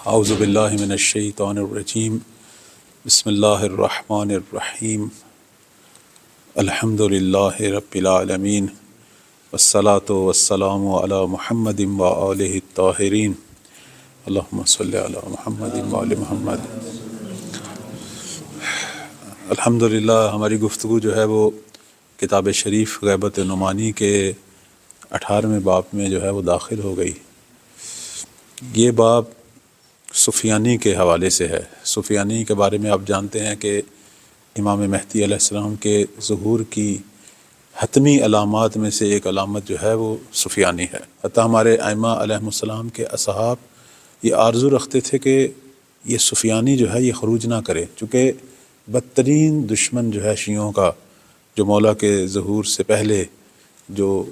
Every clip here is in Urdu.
اعوذ باللہ من الشیطان الرجیم بسم اللہ الرحمن الرحیم الحمد للہ رب العالمین والصلاة والسلام علی محمد وآلہ الطاہرین اللہم صلی علی محمد وآل محمد۔ الحمدللہ ہماری گفتگو جو ہے وہ کتاب شریف غیبت نعمانی کے 18ویں باب میں جو ہے وہ داخل ہو گئی۔ یہ باب سفیانی کے حوالے سے ہے۔ سفیانی کے بارے میں آپ جانتے ہیں کہ امام مہدی علیہ السلام کے ظہور کی حتمی علامات میں سے ایک علامت جو ہے وہ سفیانی ہے۔ حتیٰ ہمارے ائمہ علیہ السلام کے اصحاب یہ آرزو رکھتے تھے کہ یہ سفیانی جو ہے یہ خروج نہ کرے، چونکہ بدترین دشمن جو ہے شیعوں کا، جو مولا کے ظہور سے پہلے جو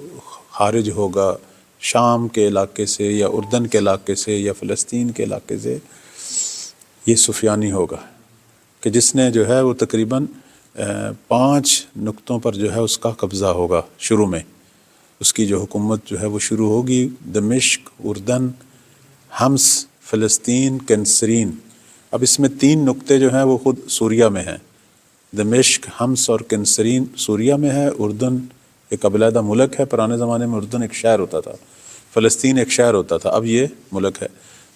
خارج ہوگا شام کے علاقے سے یا اردن کے علاقے سے یا فلسطین کے علاقے سے، یہ سفیانی ہوگا کہ جس نے جو ہے وہ تقریباً 5 نقطوں پر جو ہے اس کا قبضہ ہوگا۔ شروع میں اس کی جو حکومت جو ہے وہ شروع ہوگی دمشق، اردن، حمص، فلسطین، کنسرین۔ اب اس میں 3 نقطے جو ہیں وہ خود سوریہ میں ہیں۔ دمشق، حمص اور کنسرین سوریہ میں ہے۔ اردن ایک علیحدہ ملک ہے، پرانے زمانے میں اردن ایک شہر ہوتا تھا، فلسطین ایک شہر ہوتا تھا، اب یہ ملک ہے۔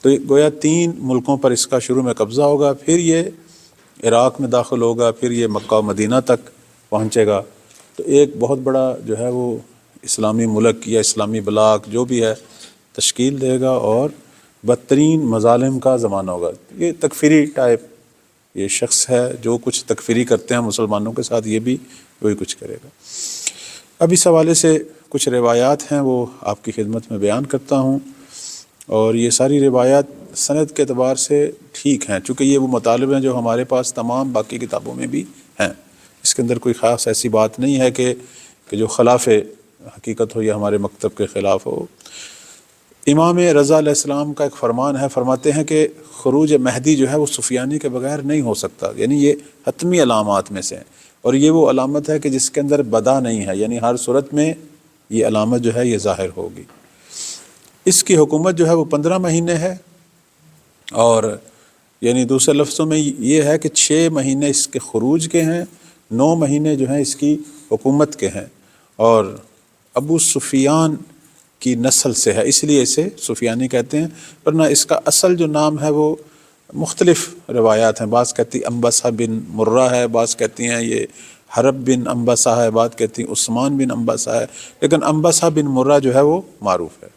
تو گویا 3 ملکوں پر اس کا شروع میں قبضہ ہوگا، پھر یہ عراق میں داخل ہوگا، پھر یہ مکہ و مدینہ تک پہنچے گا۔ تو ایک بہت بڑا جو ہے وہ اسلامی ملک یا اسلامی بلاک جو بھی ہے تشکیل دے گا، اور بدترین مظالم کا زمانہ ہوگا۔ یہ تکفیری ٹائپ یہ شخص ہے، جو کچھ تکفیری کرتے ہیں مسلمانوں کے ساتھ یہ بھی وہی کچھ کرے گا۔ اب اس حوالے سے کچھ روایات ہیں وہ آپ کی خدمت میں بیان کرتا ہوں، اور یہ ساری روایات سند کے اعتبار سے ٹھیک ہیں، چونکہ یہ وہ مطالب ہیں جو ہمارے پاس تمام باقی کتابوں میں بھی ہیں۔ اس کے اندر کوئی خاص ایسی بات نہیں ہے کہ جو خلاف حقیقت ہو یا ہمارے مکتب کے خلاف ہو۔ امام رضا علیہ السلام کا ایک فرمان ہے، فرماتے ہیں کہ خروج مہدی جو ہے وہ سفیانی کے بغیر نہیں ہو سکتا، یعنی یہ حتمی علامات میں سے ہیں، اور یہ وہ علامت ہے کہ جس کے اندر بدا نہیں ہے، یعنی ہر صورت میں یہ علامت جو ہے یہ ظاہر ہوگی۔ اس کی حکومت جو ہے وہ 15 مہینے ہے، اور یعنی دوسرے لفظوں میں یہ ہے کہ 6 مہینے اس کے خروج کے ہیں، 9 مہینے جو ہیں اس کی حکومت کے ہیں، اور ابو سفیان کی نسل سے ہے، اس لیے اسے سفیانی کہتے ہیں، ورنہ اس کا اصل جو نام ہے وہ مختلف روایات ہیں۔ بعض کہتی انبسہ بن مرہ ہے، بعض کہتی ہیں یہ حرب بن انبسہ ہے، بعض کہتی ہیں عثمان بن انبسہ ہے، لیکن انبسہ بن مرہ جو ہے وہ معروف ہے۔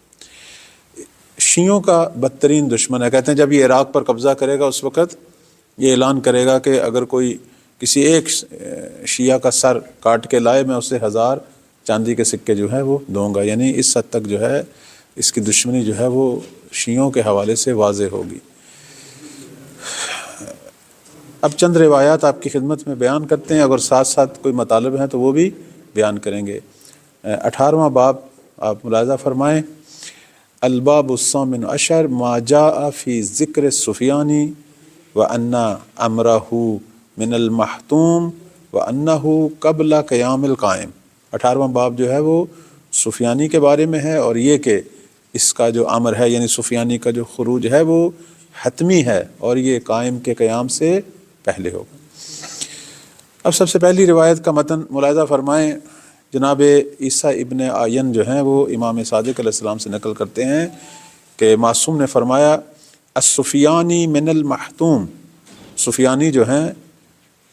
شیعوں کا بدترین دشمن ہے، کہتے ہیں جب یہ عراق پر قبضہ کرے گا اس وقت یہ اعلان کرے گا کہ اگر کوئی کسی ایک شیعہ کا سر کاٹ کے لائے میں اسے 1000 چاندی کے سکے جو ہے وہ دوں گا، یعنی اس حد تک جو ہے اس کی دشمنی جو ہے وہ شیعوں کے حوالے سے واضح ہوگی۔ اب چند روایات آپ کی خدمت میں بیان کرتے ہیں، اگر ساتھ ساتھ کوئی مطالب ہیں تو وہ بھی بیان کریں گے۔ 18واں باب آپ ملاحظہ فرمائیں، الباب الثامن عشر ما جاء فی ذکر سفیانی وان امرہ من المحتوم وانہ قبل قیام القائم۔ 18واں باب جو ہے وہ سفیانی کے بارے میں ہے، اور یہ کہ اس کا جو امر ہے یعنی سفیانی کا جو خروج ہے وہ حتمی ہے، اور یہ قائم کے قیام سے پہلے ہوگا۔ اب سب سے پہلی روایت کا متن ملاحظہ فرمائیں، جناب عیسیٰ ابن عین جو ہیں وہ امام صادق علیہ السلام سے نقل کرتے ہیں کہ معصوم نے فرمایا السفیانی من المحتوم، سفیانی جو ہیں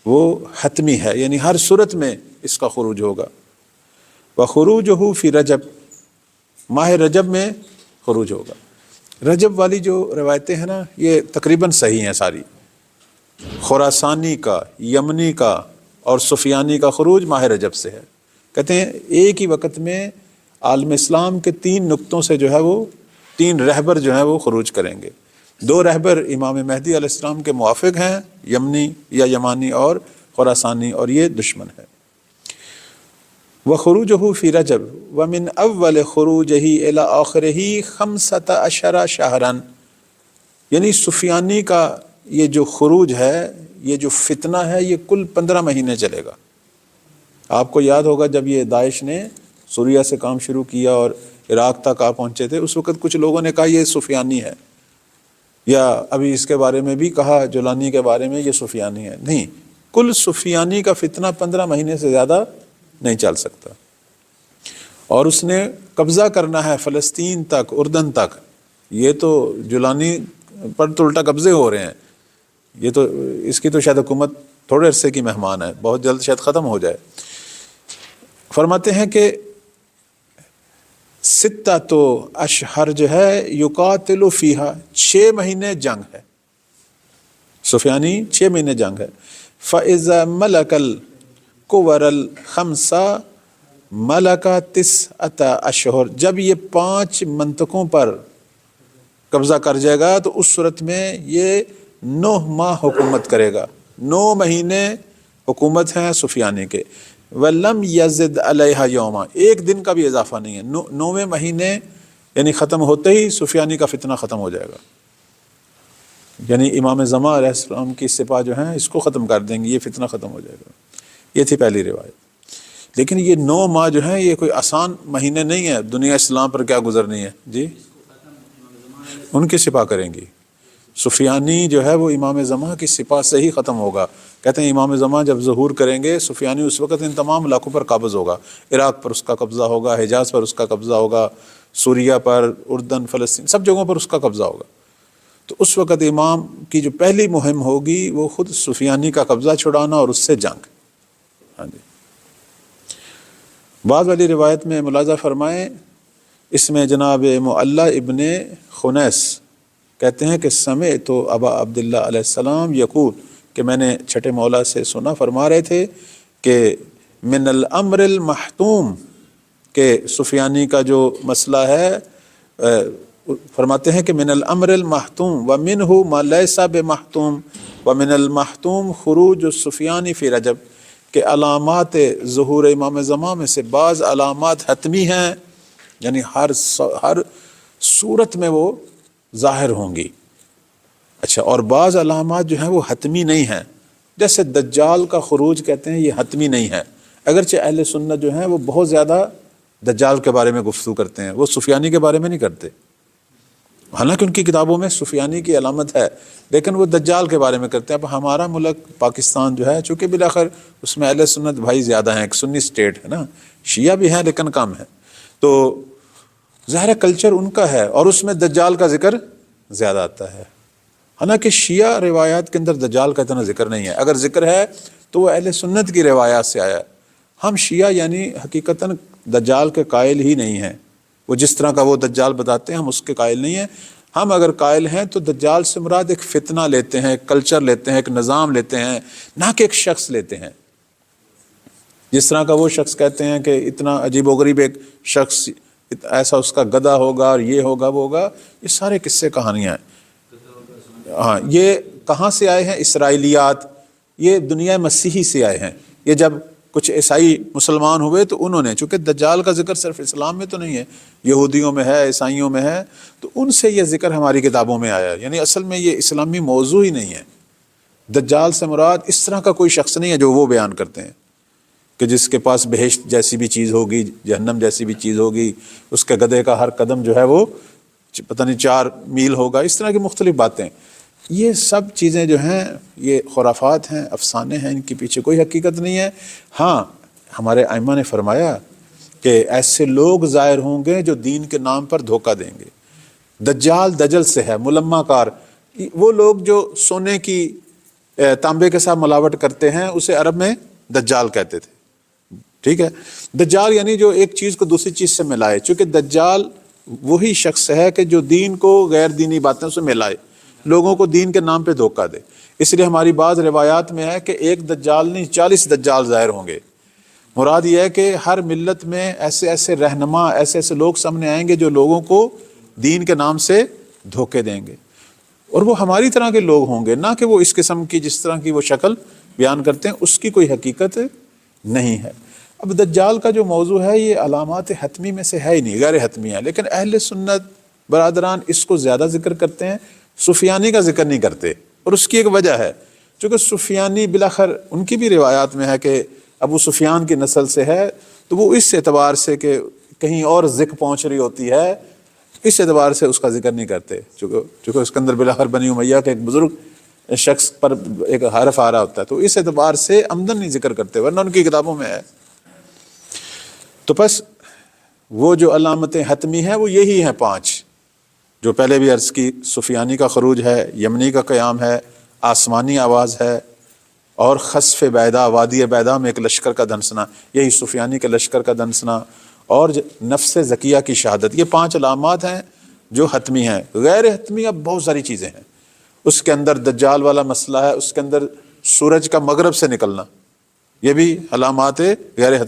وہ حتمی ہے، یعنی ہر صورت میں اس کا خروج ہوگا۔ وخروجہ فی رجب، ماہ رجب میں خروج ہوگا۔ رجب والی جو روایتیں ہیں نا یہ تقریباً صحیح ہیں ساری، خراسانی کا، یمنی کا اور سفیانی کا خروج ماہ رجب سے ہے۔ کہتے ہیں ایک ہی وقت میں عالم اسلام کے 3 نقطوں سے جو ہے وہ 3 رہبر جو ہیں وہ خروج کریں گے۔ 2 رہبر امام مہدی علیہ السلام کے موافق ہیں، یمنی یا یمانی اور خراسانی، اور یہ دشمن ہے۔ وخروجہ فی رجب ومن اول خروجہ الی آخرہ 15 شہرا، یعنی سفیانی کا یہ جو خروج ہے، یہ جو فتنہ ہے، یہ کل 15 مہینے چلے گا۔ آپ کو یاد ہوگا جب یہ داعش نے سوریہ سے کام شروع کیا اور عراق تک آ پہنچے تھے، اس وقت کچھ لوگوں نے کہا یہ سفیانی ہے، یا ابھی اس کے بارے میں بھی کہا جولانی کے بارے میں یہ سفیانی ہے، نہیں، کل سفیانی کا فتنہ 15 مہینے سے زیادہ نہیں چل سکتا، اور اس نے قبضہ کرنا ہے فلسطین تک، اردن تک۔ یہ تو جولانی پر تو الٹا قبضے ہو رہے ہیں، یہ تو اس کی تو شاید حکومت تھوڑے عرصے کی مہمان ہے، بہت جلد شاید ختم ہو جائے۔ فرماتے ہیں کہ ستۃ اشہر جو ہے یقاتل فیہا، 6 مہینے جنگ ہے، سفیانی 6 مہینے جنگ ہے۔ فَإِذَا مَلَكَ الْقُوَرَ الْخَمْسَ مَلَكَ 9 اشہر، جب یہ 5 منطقوں پر قبضہ کر جائے گا تو اس صورت میں یہ 9 ماہ حکومت کرے گا، 9 مہینے حکومت ہیں سفیانی کے۔ وَلَمْ يَزِدْ عَلَيْهَا يَوْمًا، ایک دن کا بھی اضافہ نہیں ہے، 9ویں مہینے یعنی ختم ہوتے ہی سفیانی کا فتنہ ختم ہو جائے گا، یعنی امام زمان علیہ السلام کی سپاہ جو ہیں اس کو ختم کر دیں گے، یہ فتنہ ختم ہو جائے گا۔ یہ تھی پہلی روایت۔ لیکن یہ 9 ماہ جو ہیں یہ کوئی آسان مہینے نہیں ہے، دنیا اسلام پر کیا گزرنی ہے جی، ان کی سپاہ کریں گی۔ سفیانی جو ہے وہ امام زمان کی سپاہ سے ہی ختم ہوگا۔ کہتے ہیں امام زمان جب ظہور کریں گے سفیانی اس وقت ان تمام علاقوں پر قابض ہوگا، عراق پر اس کا قبضہ ہوگا، حجاز پر اس کا قبضہ ہوگا، سوریہ پر، اردن، فلسطین، سب جگہوں پر اس کا قبضہ ہوگا۔ تو اس وقت امام کی جو پہلی مہم ہوگی وہ خود سفیانی کا قبضہ چھڑانا اور اس سے جنگ۔ ہاں جی، بعض والی روایت میں ملاحظہ فرمائیں، اس میں جناب معلّہ ابن خنیس کہتے ہیں کہ سمعت ابا عبداللہ علیہ السلام یقول، کہ میں نے چھٹے مولا سے سنا، فرما رہے تھے کہ من الامر المحتوم، کہ سفیانی کا جو مسئلہ ہے، فرماتے ہیں کہ من الامر المحتوم ومنہ ما لیس بمحتوم ومن المحتوم خروج السفیانی فی رجب، کہ علامات ظہور امام زمان میں سے بعض علامات حتمی ہیں، یعنی ہر صورت میں وہ ظاہر ہوں گی۔ اچھا، اور بعض علامات جو ہیں وہ حتمی نہیں ہیں، جیسے دجال کا خروج کہتے ہیں یہ حتمی نہیں ہے، اگرچہ اہل سنت جو ہیں وہ بہت زیادہ دجال کے بارے میں گفتگو کرتے ہیں، وہ سفیانی کے بارے میں نہیں کرتے، حالانکہ ان کی کتابوں میں سفیانی کی علامت ہے، لیکن وہ دجال کے بارے میں کرتے ہیں۔ اب ہمارا ملک پاکستان جو ہے، چونکہ بالآخر اس میں اہل سنت بھائی زیادہ ہیں، ایک سنی سٹیٹ ہے نا، شیعہ بھی ہیں لیکن کم ہیں، تو ظاہر کلچر ان کا ہے، اور اس میں دجال کا ذکر زیادہ آتا ہے، حالانکہ شیعہ روایات کے اندر دجال کا اتنا ذکر نہیں ہے، اگر ذکر ہے تو وہ اہل سنت کی روایات سے آیا ہے۔ ہم شیعہ یعنی حقیقتاً دجال کے قائل ہی نہیں ہیں، وہ جس طرح کا وہ دجال بتاتے ہیں ہم اس کے قائل نہیں ہیں۔ ہم اگر قائل ہیں تو دجال سے مراد ایک فتنہ لیتے ہیں، ایک کلچر لیتے ہیں، ایک نظام لیتے ہیں، نہ کہ ایک شخص لیتے ہیں۔ جس طرح کا وہ شخص کہتے ہیں کہ اتنا عجیب و غریب ایک شخص، ایسا اس کا گدھا ہوگا اور یہ ہوگا وہ ہوگا، یہ سارے قصے کہانیاں ہیں۔ ہاں، یہ کہاں سے آئے ہیں؟ اسرائیلیات، یہ دنیا مسیحی سے آئے ہیں۔ یہ جب کچھ عیسائی مسلمان ہوئے تو انہوں نے، چونکہ دجال کا ذکر صرف اسلام میں تو نہیں ہے، یہودیوں میں ہے، عیسائیوں میں ہے، تو ان سے یہ ذکر ہماری کتابوں میں آیا، یعنی اصل میں یہ اسلامی موضوع ہی نہیں ہے۔ دجال سے مراد اس طرح کا کوئی شخص نہیں ہے جو وہ بیان کرتے ہیں کہ جس کے پاس بہشت جیسی بھی چیز ہوگی، جہنم جیسی بھی چیز ہوگی، اس کے گدھے کا ہر قدم جو ہے وہ پتہ نہیں 4 میل ہوگا، اس طرح کی مختلف باتیں۔ یہ سب چیزیں جو ہیں یہ خرافات ہیں، افسانے ہیں، ان کے پیچھے کوئی حقیقت نہیں ہے۔ ہاں، ہمارے ائمہ نے فرمایا کہ ایسے لوگ ظاہر ہوں گے جو دین کے نام پر دھوکہ دیں گے۔ دجال دجل سے ہے، ملمہ کار، وہ لوگ جو سونے کی تانبے کے ساتھ ملاوٹ کرتے ہیں اسے عرب میں دجال کہتے تھے، ٹھیک ہے۔ دجال یعنی جو ایک چیز کو دوسری چیز سے ملائے، چونکہ دجال وہی شخص ہے کہ جو دین کو غیر دینی باتوں سے ملائے، لوگوں کو دین کے نام پہ دھوکہ دے۔ اس لیے ہماری بعض روایات میں ہے کہ ایک دجال نہیں 40 دجال ظاہر ہوں گے۔ مراد یہ ہے کہ ہر ملت میں ایسے ایسے رہنما، ایسے ایسے لوگ سامنے آئیں گے جو لوگوں کو دین کے نام سے دھوکے دیں گے، اور وہ ہماری طرح کے لوگ ہوں گے، نہ کہ وہ اس قسم کی جس طرح کی وہ شکل بیان کرتے ہیں اس کی کوئی حقیقت نہیں ہے۔ اب دجال کا جو موضوع ہے یہ علامات حتمی میں سے ہے ہی نہیں، غیر حتمی ہے، لیکن اہل سنت برادران اس کو زیادہ ذکر کرتے ہیں، سفیانی کا ذکر نہیں کرتے، اور اس کی ایک وجہ ہے، چونکہ سفیانی بلاخر ان کی بھی روایات میں ہے کہ ابو سفیان کی نسل سے ہے، تو وہ اس اعتبار سے کہ کہیں اور ذکر پہنچ رہی ہوتی ہے، اس اعتبار سے اس کا ذکر نہیں کرتے، چونکہ اس کے اندر بالآخر بنی امیہ کے ایک بزرگ شخص پر ایک حرف آ رہا ہوتا ہے، تو اس اعتبار سے عمدن نہیں ذکر کرتے، ورنہ ان کی کتابوں میں ہے۔ تو پس وہ جو علامتیں حتمی ہیں وہ یہی ہیں 5، جو پہلے بھی عرض کی، سفیانی کا خروج ہے، یمنی کا قیام ہے، آسمانی آواز ہے، اور خسف بیدا، وادی بیدا میں ایک لشکر کا دھنسنا، یہی سفیانی کے لشکر کا دھنسنا، اور نفس زکیہ کی شہادت۔ یہ 5 علامات ہیں جو حتمی ہیں۔ غیر حتمی اب بہت ساری چیزیں ہیں، اس کے اندر دجال والا مسئلہ ہے، اس کے اندر سورج کا مغرب سے نکلنا، یہ بھی علامات غیر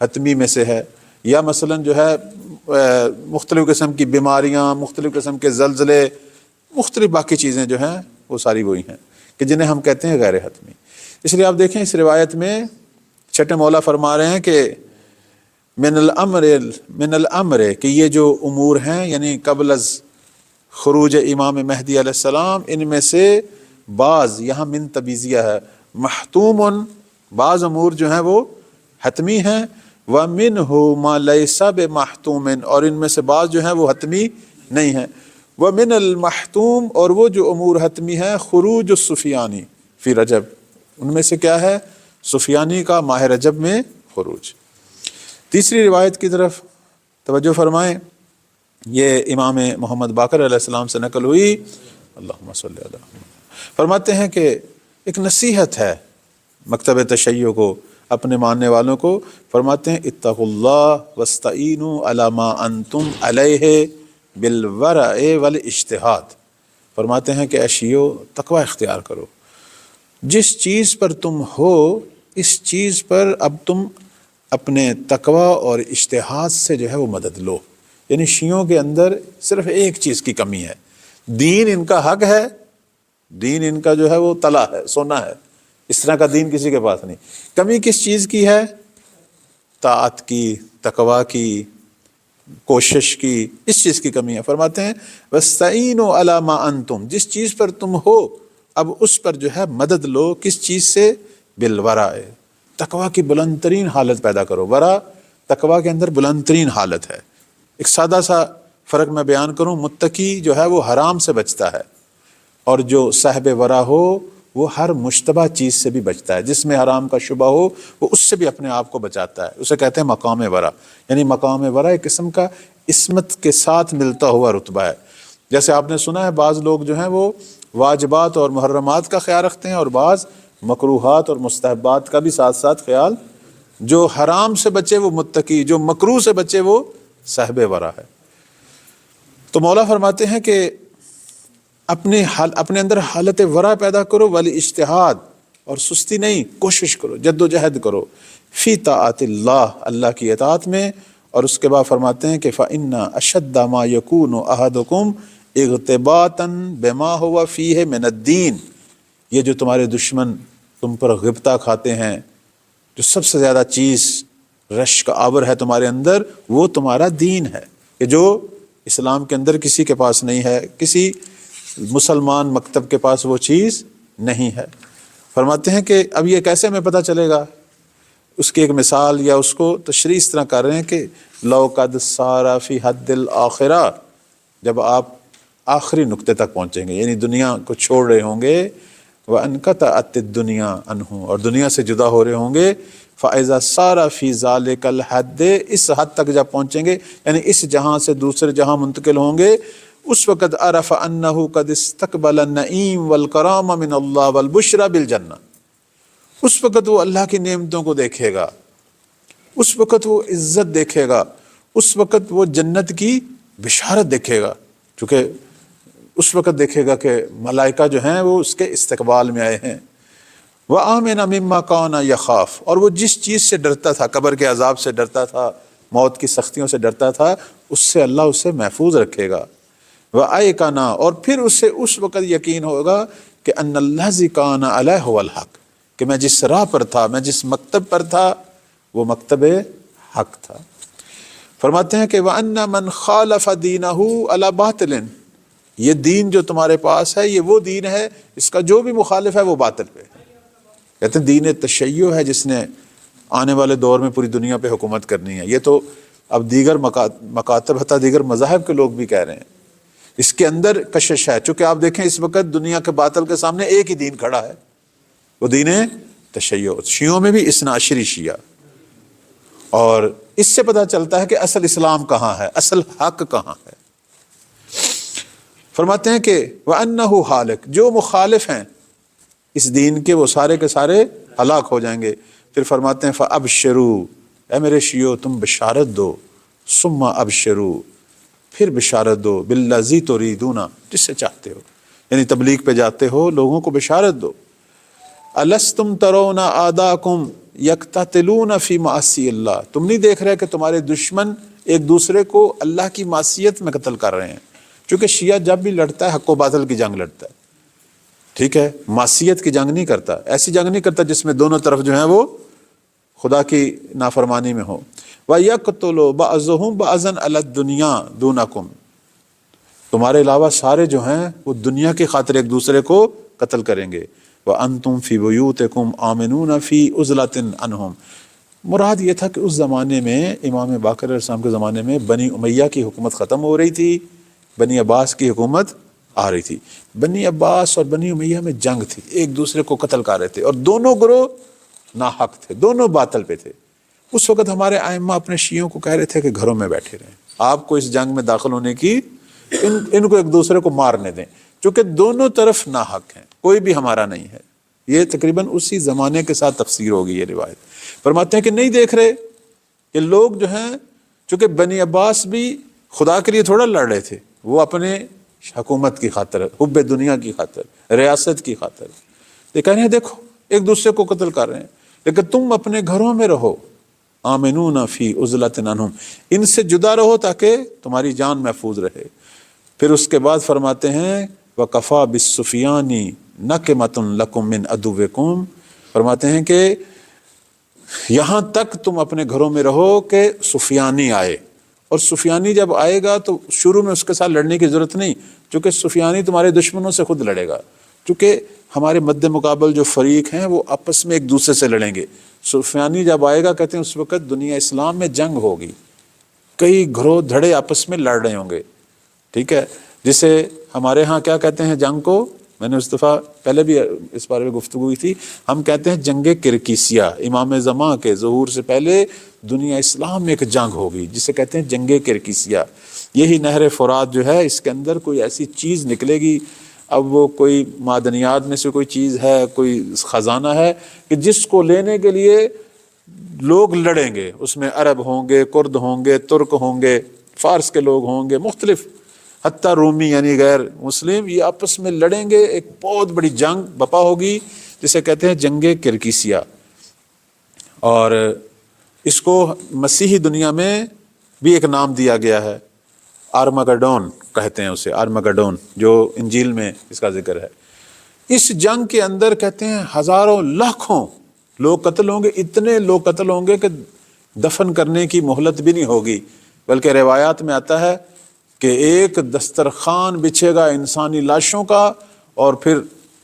حتمی میں سے ہے، یا مثلا جو ہے مختلف قسم کی بیماریاں، مختلف قسم کے زلزلے، مختلف باقی چیزیں جو ہیں وہ ساری وہی ہیں کہ جنہیں ہم کہتے ہیں غیر حتمی۔ اس لیے آپ دیکھیں اس روایت میں چھٹے مولا فرما رہے ہیں کہ من الامر کہ یہ جو امور ہیں، یعنی قبل از خروج امام مہدی علیہ السلام، ان میں سے بعض، یہاں من تبیزیہ ہے، محتوم، بعض امور جو ہیں وہ حتمی ہیں، وَمِنْهُ مَا لَيْسَ بِمَحْتُومٍ، اور ان میں سے بعض جو ہیں وہ حتمی نہیں ہیں۔ وَمِنَ الْمَحْتُوم، اور وہ جو امور حتمی ہیں، خروج السفیانی فی رجب، ان میں سے کیا ہے؟ سفیانی کا ماہ رجب میں خروج۔ تیسری روایت کی طرف توجہ فرمائیں، یہ امام محمد باقر علیہ السلام سے نقل ہوئی، اللہم صلی اللہ علیہ وسلم، فرماتے ہیں کہ ایک نصیحت ہے مکتب تشیع کو، اپنے ماننے والوں کو، فرماتے ہیں اتقوا اللہ واستعینوا علی ما انتم علیہ بالورع والاجتہاد، فرماتے ہیں کہ اے شیعو تقوی اختیار کرو، جس چیز پر تم ہو اس چیز پر اب تم اپنے تقوی اور اجتہاد سے جو ہے وہ مدد لو۔ یعنی شیعوں کے اندر صرف ایک چیز کی کمی ہے، دین ان کا حق ہے، دین ان کا جو ہے وہ طلا ہے، سونا ہے، اس طرح کا دین کسی کے پاس نہیں۔ کمی کس چیز کی ہے؟ طاعت کی، تقوی کی، کوشش کی، اس چیز کی کمی ہے۔ فرماتے ہیں وَاسْتَعِینُوا عَلَىٰ مَا أَنْتُمْ، جس چیز پر تم ہو اب اس پر جو ہے مدد لو، کس چیز سے؟ بالورع، تقوی کی بلند ترین حالت پیدا کرو۔ ورع تقوی کے اندر بلند ترین حالت ہے۔ ایک سادہ سا فرق میں بیان کروں، متقی جو ہے وہ حرام سے بچتا ہے، اور جو صاحب ورع ہو وہ ہر مشتبہ چیز سے بھی بچتا ہے، جس میں حرام کا شبہ ہو وہ اس سے بھی اپنے آپ کو بچاتا ہے، اسے کہتے ہیں مقام ورع۔ یعنی مقام ورع ایک قسم کا عصمت کے ساتھ ملتا ہوا رتبہ ہے۔ جیسے آپ نے سنا ہے بعض لوگ جو ہیں وہ واجبات اور محرمات کا خیال رکھتے ہیں، اور بعض مکروہات اور مستحبات کا بھی ساتھ ساتھ خیال۔ جو حرام سے بچے وہ متقی، جو مکروہ سے بچے وہ صاحب ورع ہے۔ تو مولا فرماتے ہیں کہ اپنے اندر حالت ورع پیدا کرو، والی اجتہاد، اور سستی نہیں، کوشش کرو، جد و جہد کرو، فی طاعت اللہ، اللہ کی اطاعت میں۔ اور اس کے بعد فرماتے ہیں کہ فَإِنَّ أَشَدَّ مَا يَكُونُ أَحَدُكُمْ اغتباطًا بما هو فیہ من الدین، یہ جو تمہارے دشمن تم پر غبطہ کھاتے ہیں، جو سب سے زیادہ چیز رشک آور ہے تمہارے اندر، وہ تمہارا دین ہے، کہ جو اسلام کے اندر کسی کے پاس نہیں ہے، کسی مسلمان مکتب کے پاس وہ چیز نہیں ہے۔ فرماتے ہیں کہ اب یہ کیسے ہمیں پتہ چلے گا؟ اس کی ایک مثال یا اس کو تشریح اس طرح کر رہے ہیں کہ لو قد سار فی حد الاخرہ، جب آپ آخری نقطے تک پہنچیں گے، یعنی دنیا کو چھوڑ رہے ہوں گے، وَأَنْقَطَعَتِ الدُّنْيَا عَنْهُ، اور دنیا سے جدا ہو رہے ہوں گے، فَإِذَا سَارَ فِي ذَلِكَ الْحَدِّ، اس حد تک جب پہنچیں گے، یعنی اس جہاں سے دوسرے جہاں منتقل ہوں گے، اس وقت عرف انہ قد استقبل النعیم والکرام من اللہ والبشرى بالجنہ، اس وقت وہ اللہ کی نعمتوں کو دیکھے گا، اس وقت وہ عزت دیکھے گا، اس وقت وہ جنت کی بشارت دیکھے گا، چونکہ اس وقت دیکھے گا کہ ملائکہ جو ہیں وہ اس کے استقبال میں آئے ہیں۔ وَآمِنَ مِمَّا كَانَ يَخَافُ، اور وہ جس چیز سے ڈرتا تھا، قبر کے عذاب سے ڈرتا تھا، موت کی سختیوں سے ڈرتا تھا، اس سے اللہ اسے محفوظ رکھے گا۔ وَأَيْقَنَ، اور پھر اسے اس وقت یقین ہوگا کہ أَنَّ الَّذِي كَانَ عَلَيْهِ هُوَ الْحَقُّ، کہ میں جس راہ پر تھا، میں جس مکتب پر تھا، وہ مکتب حق تھا۔ فرماتے ہیں کہ وَأَنَّ مَنْ خَالَفَ دِينَهُ عَلَى بَاطِلٍ، یہ دین جو تمہارے پاس ہے یہ وہ دین ہے، اس کا جو بھی مخالف ہے وہ باطل پہ ہے۔ کہتے ہیں دین تشیع ہے جس نے آنے والے دور میں پوری دنیا پہ حکومت کرنی ہے۔ یہ تو اب دیگر مکاتب حتیٰ دیگر مذاہب کے لوگ بھی کہہ رہے ہیں، اس کے اندر کشش ہے۔ چونکہ آپ دیکھیں اس وقت دنیا کے باطل کے سامنے ایک ہی دین کھڑا ہے، وہ دین تشیع، شیعوں میں بھی اثنا عشری شیعہ، اور اس سے پتہ چلتا ہے کہ اصل اسلام کہاں ہے، اصل حق کہاں ہے۔ فرماتے ہیں کہ وَأَنَّهُ حالک، جو مخالف ہیں اس دین کے وہ سارے کے سارے ہلاک ہو جائیں گے۔ پھر فرماتے ہیں فَأَبْشِرُوا، اے میرے شیعو تم بشارت دو، ثُمَّ أَبْشِرُوا، پھر بشارت دو، بِالَّذِي تُرِيدُونَ، جس سے چاہتے ہو، یعنی تبلیغ پہ جاتے ہو لوگوں کو بشارت دو۔ أَلَسْتُمْ تَرَوْنَ أَعْدَاءَكُمْ يَقْتَتِلُونَ فِي مَعَاصِي اللَّهِ، تم نہیں دیکھ رہے کہ تمہارے دشمن ایک دوسرے کو اللہ کی معصیت میں قتل کر رہے ہیں۔ چونکہ شیعہ جب بھی لڑتا ہے حق و باطل کی جنگ لڑتا ہے، ٹھیک ہے، معصیت کی جنگ نہیں کرتا، ایسی جنگ نہیں کرتا جس میں دونوں طرف جو ہیں وہ خدا کی نافرمانی میں ہو۔ وَيَقْتُلُ بَعْضُهُمْ بَعْضًا عَلَى الدُّنْيَا دُونَكُمْ، تمہارے علاوہ سارے جو ہیں وہ دنیا کی خاطر ایک دوسرے کو قتل کریں گے۔ وَأَنْتُمْ فِي بُيُوتِكُمْ آمِنُونَ فِي عُزْلَةٍ عَنْهُمْ، مراد یہ تھا کہ اس زمانے میں امام باقر علیہ السلام کے زمانے میں بنی امیہ کی حکومت ختم ہو رہی تھی، بنی عباس کی حکومت آ رہی تھی۔ بنی عباس اور بنی امیہ میں جنگ تھی، ایک دوسرے کو قتل کر رہے تھے، اور دونوں گروہ ناحق تھے، دونوں باطل پہ تھے۔ اس وقت ہمارے ائمہ اپنے شیعوں کو کہہ رہے تھے کہ گھروں میں بیٹھے رہیں، آپ کو اس جنگ میں داخل ہونے کی، ان کو ایک دوسرے کو مارنے دیں، چونکہ دونوں طرف ناحق ہیں، کوئی بھی ہمارا نہیں ہے۔ یہ تقریباً اسی زمانے کے ساتھ تفسیر ہوگی یہ روایت۔ فرماتے ہیں کہ نہیں دیکھ رہے کہ لوگ جو ہیں، چونکہ بنی عباس بھی خدا کے لیے تھوڑا لڑ رہے تھے، وہ اپنے حکومت کی خاطر، حب دنیا کی خاطر، ریاست کی خاطر، یہ کہہ رہے ہیں دیکھو ایک دوسرے کو قتل کر رہے ہیں، لیکن تم اپنے گھروں میں رہو، آمنون فی عزلۃ عنہم، ان سے جدا رہو تاکہ تمہاری جان محفوظ رہے۔ پھر اس کے بعد فرماتے ہیں وَكَفَى بِالسُّفْيَانِ نَقِمَةٌ لَكُم مِّنْ عَدُوِّكُمْ، فرماتے ہیں کہ یہاں تک تم اپنے گھروں میں رہو کہ سفیانی آئے، اور سفیانی جب آئے گا تو شروع میں اس کے ساتھ لڑنے کی ضرورت نہیں، چونکہ سفیانی تمہارے دشمنوں سے خود لڑے گا، چونکہ ہمارے مد مقابل جو فریق ہیں وہ آپس میں ایک دوسرے سے لڑیں گے۔ سفیانی جب آئے گا کہتے ہیں اس وقت دنیا اسلام میں جنگ ہوگی، کئی گروہ دھڑے آپس میں لڑ رہے ہوں گے، ٹھیک ہے، جسے ہمارے ہاں کیا کہتے ہیں جنگ کو، میں نے اس دفعہ پہلے بھی اس بارے میں گفتگو ہوئی تھی، ہم کہتے ہیں جنگ کرکیسیہ، امام زمان کے ظہور سے پہلے دنیا اسلام میں ایک جنگ ہوگی جسے کہتے ہیں جنگ کرکیسیہ۔ یہی نہر فرات جو ہے اس کے اندر کوئی ایسی چیز نکلے گی، اب وہ کوئی معدنیات میں سے کوئی چیز ہے، کوئی خزانہ ہے کہ جس کو لینے کے لیے لوگ لڑیں گے، اس میں عرب ہوں گے، کرد ہوں گے، ترک ہوں گے، فارس کے لوگ ہوں گے، مختلف، حتیٰ رومی یعنی غیر مسلم، یہ آپس میں لڑیں گے، ایک بہت بڑی جنگ بپا ہوگی جسے کہتے ہیں جنگ کرکیسیہ۔ اور اس کو مسیحی دنیا میں بھی ایک نام دیا گیا ہے، آرمگڈون کہتے ہیں اسے، آرمگڈون، جو انجیل میں اس کا ذکر ہے۔ اس جنگ کے اندر کہتے ہیں ہزاروں لاکھوں لوگ قتل ہوں گے، اتنے لوگ قتل ہوں گے کہ دفن کرنے کی مہلت بھی نہیں ہوگی، بلکہ روایات میں آتا ہے کہ ایک دسترخوان بچھے گا انسانی لاشوں کا، اور پھر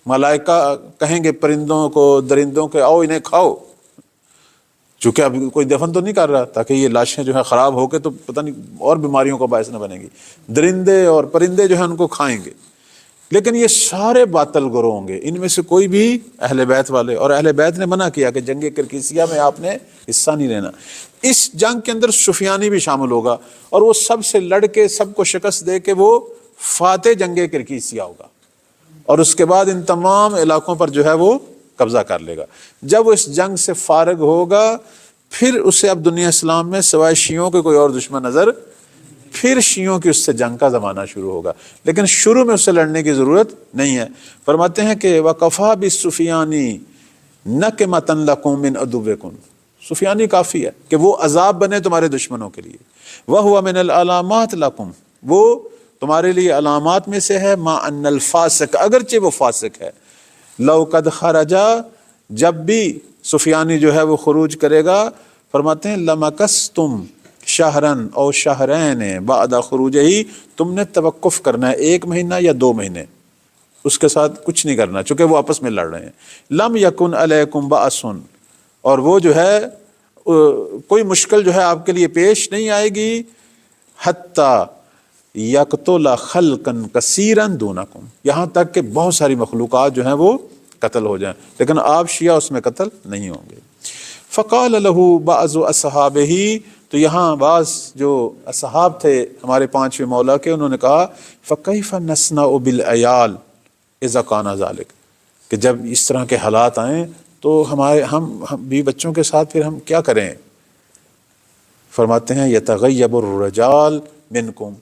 ملائکہ کہیں گے پرندوں کو، درندوں کے آؤ انہیں کھاؤ، چونکہ اب کوئی دفن تو نہیں کر رہا تاکہ یہ لاشیں جو ہے خراب ہو کے تو پتہ نہیں اور بیماریوں کا باعث نہ بنے گی، درندے اور پرندے جو ہیں ان کو کھائیں گے، لیکن یہ سارے باطل گروہ ہوں گے، ان میں سے کوئی بھی اہل بیت والے، اور اہل بیت نے منع کیا کہ جنگ کرکیسیہ میں آپ نے حصہ نہیں لینا۔ اس جنگ کے اندر سفیانی بھی شامل ہوگا، اور وہ سب سے لڑ کے سب کو شکست دے کے وہ فاتح جنگ کرکیسیہ ہوگا، اور اس کے بعد ان تمام علاقوں پر جو ہے وہ قبضہ کر لے گا۔ جب وہ اس جنگ سے فارغ ہوگا پھر اسے اب دنیا اسلام میں سوائے شیعوں کے کوئی اور دشمن نظر، پھر شیعوں کی اس سے جنگ کا زمانہ شروع ہوگا، لیکن شروع میں اس سے لڑنے کی ضرورت نہیں ہے۔ فرماتے ہیں کہ وَكَفَى بِالسُّفْيَانِ نَقِمَةً لَكُم مِّنْ عَدُوِّكُمْ، سفیانی کافی ہے کہ وہ عذاب بنے تمہارے دشمنوں کے لیے۔ وَهُوَ مِنَ الْعَلَامَاتِ لَكُمْ، وہ تمہارے لیے علامات میں سے ہے، مَا أَنَّ الْفَاسِقَ، اگرچہ وہ فاسق ہے، لَوْ قَدْ خَرَجَ، جب بھی سفیانی جو ہے وہ خروج کرے گا، فرماتے ہیں لَمَكَسْتُمْ شَهْرًا أَوْ شَهْرَيْنِ بَعْدَ خُرُوجِهِ، تم نے توقف کرنا ہے 1 مہینہ یا 2 مہینے، اس کے ساتھ کچھ نہیں کرنا چونکہ وہ آپس میں لڑ رہے ہیں۔ لَمْ يَكُنْ عَلَيْكُمْ بَأْسٌ، اور وہ جو ہے کوئی مشکل جو ہے آپ کے لیے پیش نہیں آئے گی، حتیٰ یقتل خلقا کثیرا دونکم، یہاں تک کہ بہت ساری مخلوقات جو ہیں وہ قتل ہو جائیں، لیکن آپ شیعہ اس میں قتل نہیں ہوں گے۔ فقال له بعض اصحابہ، تو یہاں بعض جو اصحاب تھے ہمارے پانچویں مولا کے، انہوں نے کہا فکیف نصنع بالعیال اذا کان ذلک، کہ جب اس طرح کے حالات آئیں تو ہم بھی بچوں کے ساتھ پھر ہم کیا کریں؟ فرماتے ہیں یتغیب الرجال منکم،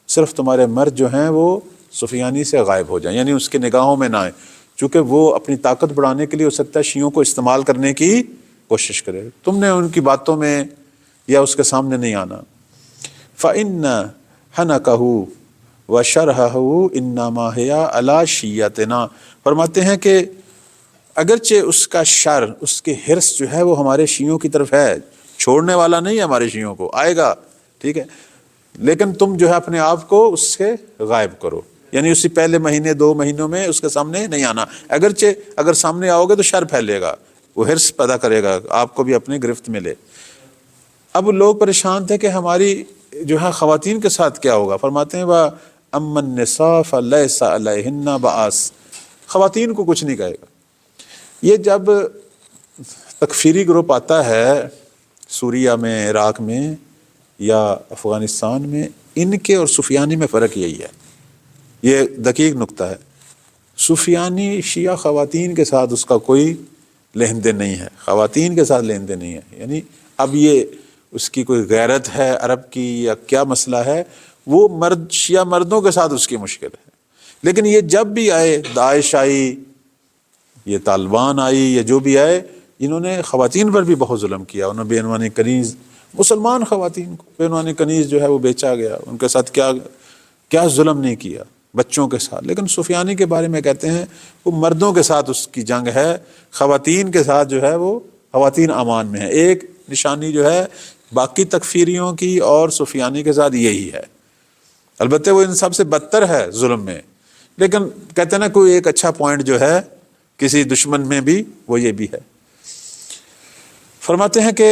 صرف تمہارے مرد جو ہیں وہ سفیانی سے غائب ہو جائیں، یعنی اس کے نگاہوں میں نہ آئیں، چونکہ وہ اپنی طاقت بڑھانے کے لیے ہو سکتا ہے شیعوں کو استعمال کرنے کی کوشش کرے، تم نے ان کی باتوں میں یا اس کے سامنے نہیں آنا۔ فَإِنَّ حَنَكَهُ وَشَرْحَهُ إِنَّمَا هِيَ عَلَى شِيَّتِنَا، فرماتے ہیں کہ اگرچہ اس کا شر، اس کے حرص جو ہے وہ ہمارے شیعوں کی طرف ہے، چھوڑنے والا نہیں ہے ہمارے شیعوں کو، آئے گا، ٹھیک ہے، لیکن تم جو ہے اپنے آپ کو اس سے غائب کرو، یعنی اسی پہلے مہینے 2 مہینوں میں اس کے سامنے نہیں آنا، اگرچہ اگر سامنے آؤ گے تو شر پھیلے گا، وہ حرص پیدا کرے گا، آپ کو بھی اپنی گرفت میں لے۔ اب لوگ پریشان تھے کہ ہماری جو ہے خواتین کے ساتھ کیا ہوگا، فرماتے ہیں وَأَمَّا النِّسَاءُ فَلَيْسَ عَلَيْهِنَّ بَأْسٌ، خواتین کو کچھ نہیں کہے گا۔ یہ جب تکفیری گروپ آتا ہے سوریہ میں، عراق میں یا افغانستان میں، ان کے اور سفیانی میں فرق یہی ہے، یہ دقیق نکتہ ہے، سفیانی شیعہ خواتین کے ساتھ اس کا کوئی لین دین نہیں ہے، خواتین کے ساتھ لین دین نہیں ہے، یعنی اب یہ اس کی کوئی غیرت ہے عرب کی یا کیا مسئلہ ہے، وہ مرد شیعہ مردوں کے ساتھ اس کی مشکل ہے، لیکن یہ جب بھی آئے، داعش آئی، یہ طالبان آئی، یا جو بھی آئے، انہوں نے خواتین پر بھی بہت ظلم کیا، انہوں نے بے عنوانی کنیز، مسلمان خواتین کو بے عنوانی کنیز جو ہے وہ بیچا گیا، ان کے ساتھ کیا ظلم نہیں کیا، بچوں کے ساتھ۔ لیکن سفیانی کے بارے میں کہتے ہیں وہ مردوں کے ساتھ اس کی جنگ ہے، خواتین کے ساتھ جو ہے وہ خواتین امان میں ہے۔ ایک نشانی جو ہے باقی تکفیریوں کی اور سفیانی کے ساتھ یہی ہے، البتہ وہ ان سب سے بدتر ہے ظلم میں، لیکن کہتے ہیں نا کوئی ایک اچھا پوائنٹ جو ہے کسی دشمن میں بھی، وہ یہ بھی ہے۔ فرماتے ہیں کہ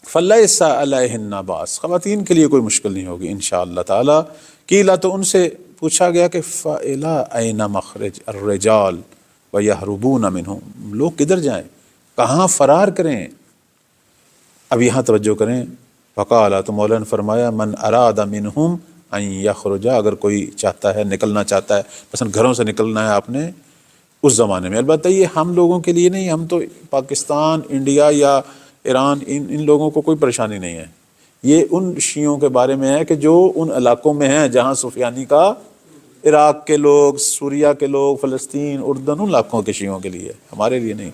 فَلَيْسَ عَلَيْهِنَّ بَأْسٌ، خواتین کے لیے کوئی مشکل نہیں ہوگی انشاءاللہ تعالی۔ قیل، تو ان سے پوچھا گیا کہ فَإِلَىٰ أَيْنَ مَخْرَجَ الرِّجَالِ وَيَهْرُبُونَ مِنْهُمْ، لوگ کدھر جائیں، کہاں فرار کریں؟ اب یہاں توجہ کریں، فقال، تو مولا نے فرمایا من اراد منہم ان یخرج، اگر کوئی چاہتا ہے، نکلنا چاہتا ہے، مثلا گھروں سے نکلنا ہے آپ نے اس زمانے میں، البتہ یہ ہم لوگوں کے لیے نہیں، ہم تو پاکستان، انڈیا یا ایران، ان لوگوں کو کوئی پریشانی نہیں ہے، یہ ان شیعوں کے بارے میں ہے کہ جو ان علاقوں میں ہیں جہاں سفیانی کا، عراق کے لوگ، سوریہ کے لوگ، فلسطین، اردن، ان علاقوں کے شیعوں کے لیے، ہمارے لیے نہیں۔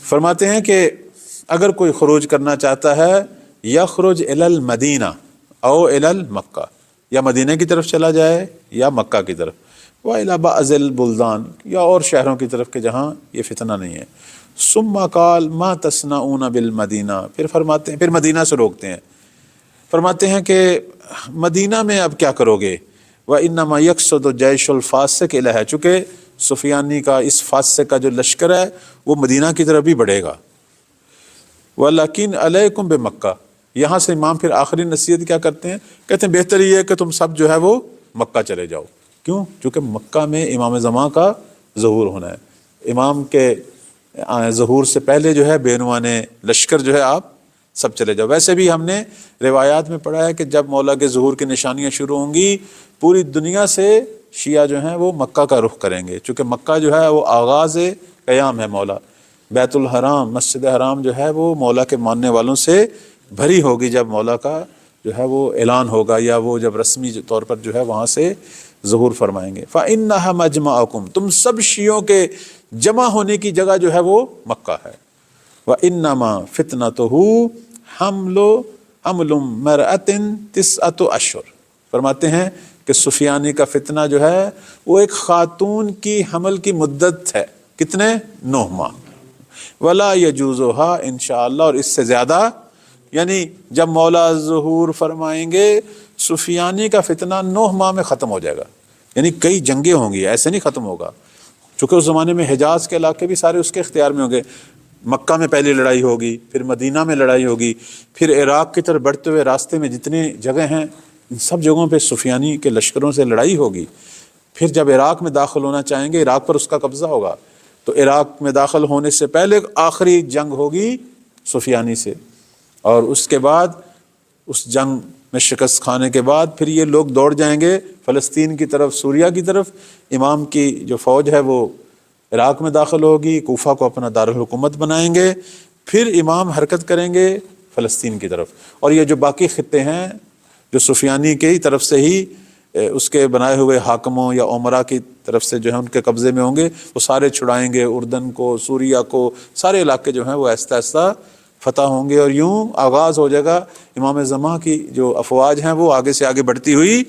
فرماتے ہیں کہ اگر کوئی خروج کرنا چاہتا ہے، یخرج الی المدینہ او الی المکہ، یا مدینہ کی طرف چلا جائے یا مکہ کی طرف، وَإِلَىٰ بَعْضِ الْبُلْدَانِ، یا اور شہروں کی طرف کہ جہاں یہ فتنہ نہیں ہے۔ ثُمَّ قَالَ مَا تَصْنَعُونَ بِالْمَدِینَہ، پھر فرماتے ہیں، پھر مدینہ سے روکتے ہیں، فرماتے ہیں کہ مدینہ میں اب کیا کرو گے؟ وَإِنَّمَا يَقْصُدُ جَيْشُ الْفَاسِقِ إِلَيْهَا، چونکہ سفیانی کا اس فاسق کا جو لشکر ہے وہ مدینہ کی طرف بھی بڑھے گا۔ وَلَكِنْ عَلَيْكُمْ بِمَكَّةٍ، یہاں سے امام پھر آخری نصیحت کیا کرتے ہیں؟ کہتے ہیں بہتر یہ ہے کہ تم سب جو ہے وہ مکہ چلے جاؤ، کیوں؟ چونکہ مکہ میں امام زمان کا ظہور ہونا ہے، امام کے ظہور سے پہلے جو ہے بے عنوانے لشکر جو ہے آپ سب چلے جاؤ۔ ویسے بھی ہم نے روایات میں پڑھا ہے کہ جب مولا کے ظہور کی نشانیاں شروع ہوں گی، پوری دنیا سے شیعہ جو ہیں وہ مکہ کا رخ کریں گے، چونکہ مکہ جو ہے وہ آغاز قیام ہے مولا، بیت الحرام، مسجد حرام جو ہے وہ مولا کے ماننے والوں سے بھری ہوگی جب مولا کا جو ہے وہ اعلان ہوگا، یا وہ جب رسمی طور پر جو ہے وہاں سے ظہور فرمائیں گے۔ فَإِنَّهَا مَجْمَعُكُمْ، تم سب شیعوں کے جمع ہونے کی جگہ جو ہے وہ مکہ ہے۔ وَإِنَّمَا فِتْنَتُهُ حَمْلُ مَرْأَةٍ 9 أَشْهُرٍ، فرماتے ہیں کہ سفیانی کا فتنہ جو ہے وہ ایک خاتون کی حمل کی مدت ہے، کتنے؟ 9 ماہ۔ وَلَا يَجُوزُهَا انشاءاللہ، اور اس سے زیادہ، یعنی جب مولا ظہور فرمائیں گے سفیانی کا فتنہ 9 ماہ میں ختم ہو جائے گا، یعنی کئی جنگیں ہوں گی، ایسے نہیں ختم ہوگا، چونکہ اس زمانے میں حجاز کے علاقے بھی سارے اس کے اختیار میں ہوں گے۔ مکہ میں پہلی لڑائی ہوگی، پھر مدینہ میں لڑائی ہوگی، پھر عراق کی طرف بڑھتے ہوئے راستے میں جتنی جگہ ہیں ان سب جگہوں پہ سفیانی کے لشکروں سے لڑائی ہوگی۔ پھر جب عراق میں داخل ہونا چاہیں گے، عراق پر اس کا قبضہ ہوگا، تو عراق میں داخل ہونے سے پہلے آخری جنگ ہوگی سفیانی سے، اور اس کے بعد اس جنگ میں شکست کھانے کے بعد پھر یہ لوگ دوڑ جائیں گے فلسطین کی طرف، سوریہ کی طرف۔ امام کی جو فوج ہے وہ عراق میں داخل ہوگی، کوفہ کو اپنا دارالحکومت بنائیں گے، پھر امام حرکت کریں گے فلسطین کی طرف۔ اور یہ جو باقی خطے ہیں جو سفیانی کی طرف سے ہی اس کے بنائے ہوئے حاکموں یا عمرا کی طرف سے جو ہیں ان کے قبضے میں ہوں گے، وہ سارے چھڑائیں گے، اردن کو، سوریہ کو، سارے علاقے جو ہیں وہ آہستہ آہستہ فتح ہوں گے، اور یوں آغاز ہو جائے گا امام زمان کی جو افواج ہیں وہ آگے سے آگے بڑھتی ہوئی